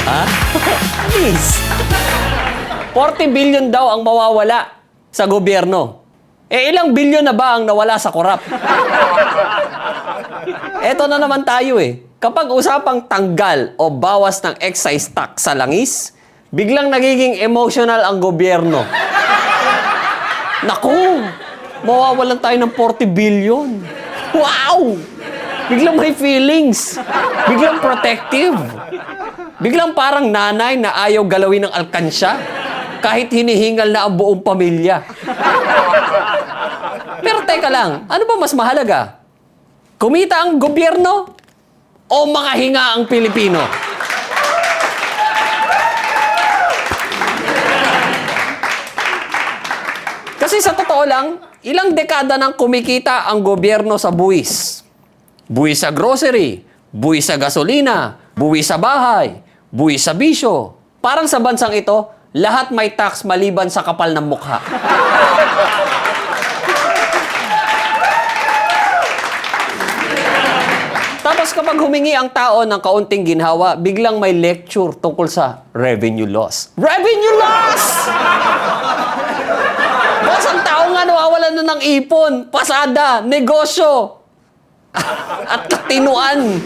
Ha? Please. 40 billion daw ang mawawala sa gobyerno. Eh, ilang bilyon na ba ang nawala sa korap? Eto na naman tayo eh. Kapag usapang tanggal o bawas ng excise tax sa langis, biglang nagiging emotional ang gobyerno. Naku! Mawawalan tayo ng 40 billion. Wow! Biglang may feelings. Biglang protective. Biglang parang nanay na ayaw galawin ng alkansya kahit hinihingal na ang buong pamilya. Pero teka lang, ano ba mas mahalaga? Kumita ang gobyerno o makahinga ang Pilipino? Kasi sa totoo lang, ilang dekada nang kumikita ang gobyerno sa buwis. Buwis sa grocery, buwis sa gasolina, buwis sa bahay, buwis sa bisyo. Parang sa bansang ito, lahat may tax maliban sa kapal ng mukha. Tapos kapag humingi ang tao ng kaunting ginhawa, biglang may lecture tungkol sa revenue loss. Revenue loss! Boss, ang tao nga nawawalan na ng ipon, pasada, negosyo, at katinuan.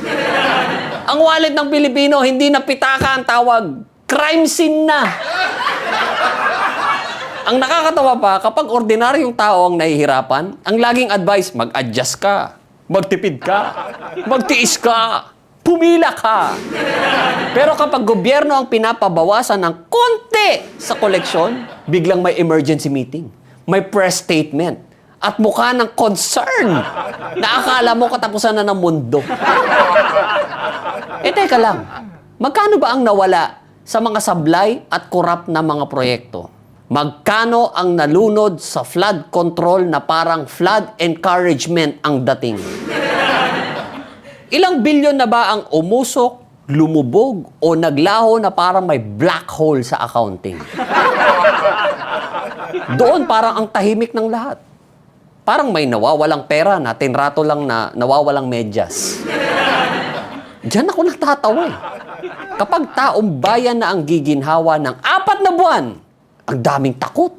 Ang wallet ng Pilipino, hindi na pitaka ang tawag. Crime scene na. Ang nakakatawa pa, kapag ordinaryong tao ang nahihirapan, ang laging advice, mag-adjust ka, magtipid ka, magtiis ka, pumila ka. Pero kapag gobyerno ang pinapabawasan ng konti sa koleksyon, biglang may emergency meeting, may press statement, at mukha ng concern na akala mo katapusan na ng mundo. Eh teka lang, magkano ba ang nawala sa mga sablay at korap na mga proyekto? Magkano ang nalunod sa flood control na parang flood encouragement ang dating? Ilang bilyon na ba ang umusok, lumubog, o naglaho na parang may black hole sa accounting? Doon parang ang tahimik ng lahat. Parang may nawawalang pera na tinrato lang na nawawalang medyas. Diyan ako natatawa eh. Kapag taong bayan na ang giginhawa ng 4 na buwan, ang daming takot.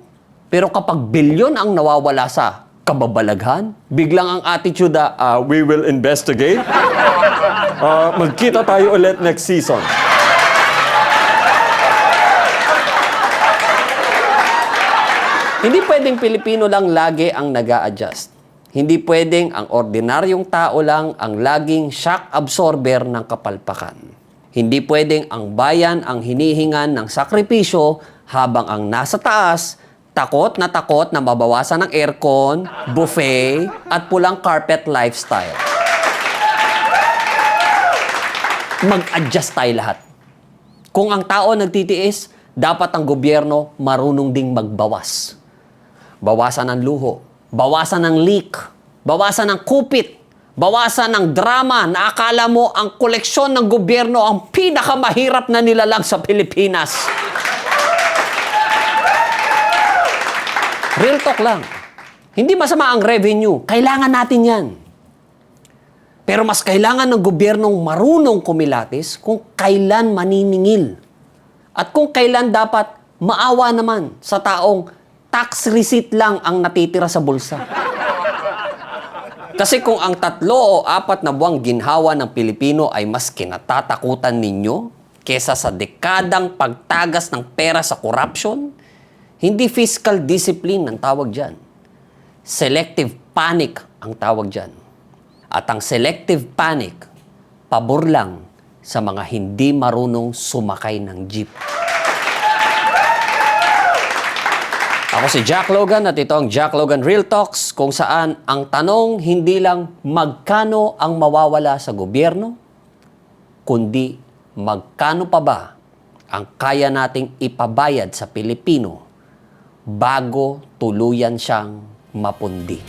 Pero kapag bilyon ang nawawala sa kababalaghan, biglang ang attitude we will investigate. Magkita tayo ulit next season. Hindi pwedeng Pilipino lang lagi ang nag-a-adjust. Hindi pwedeng ang ordinaryong tao lang ang laging shock absorber ng kapalpakan. Hindi pwedeng ang bayan ang hinihingan ng sakripisyo habang ang nasa taas, takot na mabawasan ng aircon, buffet, at pulang carpet lifestyle. Mag-adjust tayo lahat. Kung ang tao nagtitiis, dapat ang gobyerno marunong ding magbawas. Bawasan ng luho, bawasan ng leak, bawasan ng kupit, bawasan ng drama na akala mo ang koleksyon ng gobyerno ang pinakamahirap na nilalang sa Pilipinas. Real talk lang. Hindi masama ang revenue. Kailangan natin yan. Pero mas kailangan ng gobyernong marunong kumilatis kung kailan maniningil. At kung kailan dapat maawa naman sa taong tax receipt lang ang natitira sa bulsa. Kasi kung ang 3 o 4 na buwang ginhawa ng Pilipino ay mas kinatatakutan ninyo kesa sa dekadang pagtagas ng pera sa corruption, hindi fiscal discipline ang tawag dyan. Selective panic ang tawag dyan. At ang selective panic, pabor lang sa mga hindi marunong sumakay ng jeep. Ako si Jack Logan at ito ang Jack Logan Real Talks, kung saan ang tanong hindi lang magkano ang mawawala sa gobyerno, kundi magkano pa ba ang kaya nating ipabayad sa Pilipino bago tuluyan siyang mapundi.